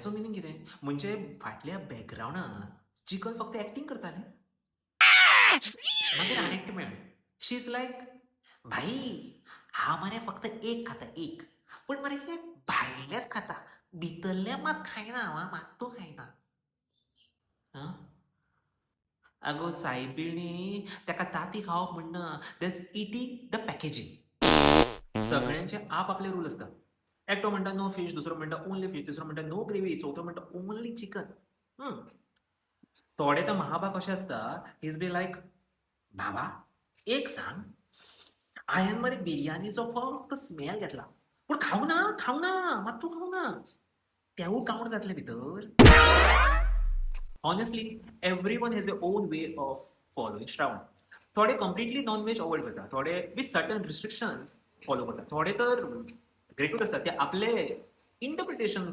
हेचो मिनींग कितें म्हणजे फाटल्या बॅकग्रावंडात चिकन फक्त एक्टिंग करतालें. मागीर आनी एकटें मेळ्ळें. शी इज लायक भाई हांव मरे फक्त एक खाता एक. पूण मरे हे भायलेच खाता. भितरले मात खायना हांव आं, मात्तू खायना. आं? आगो सायबिणी ताका तांती खावप म्हणना. That's eating the packaging. सगळ्यांचे आपआपले रूल असतात. एकटो म्हणटा नो फिश, दुसरो म्हणटा ओन्ली फिश, तिसरो म्हणटा नो ग्रेव्ही, चवथो म्हणटा ओन्ली चिकन. थोडे तर महाबा कशे आसता, ही इज बी लायक बाबा एक सांग, हांवें मरे बिरयानीचो फक्त स्मेल घेतला. पूण खावंक ना, मात्तू खावंक ना. तेवूय कावंट जातले भितर. Honestly, everyone has their own way of following Shravan. थोडे कम्प्लिटली नॉन व्हेज अवॉइड करतात, थोडे विथ सर्टन रिस्ट्रिक्शन फॉलो करतात, थोडे तर ग्रेटूच असतात ते आपले इंटरप्रिटेशन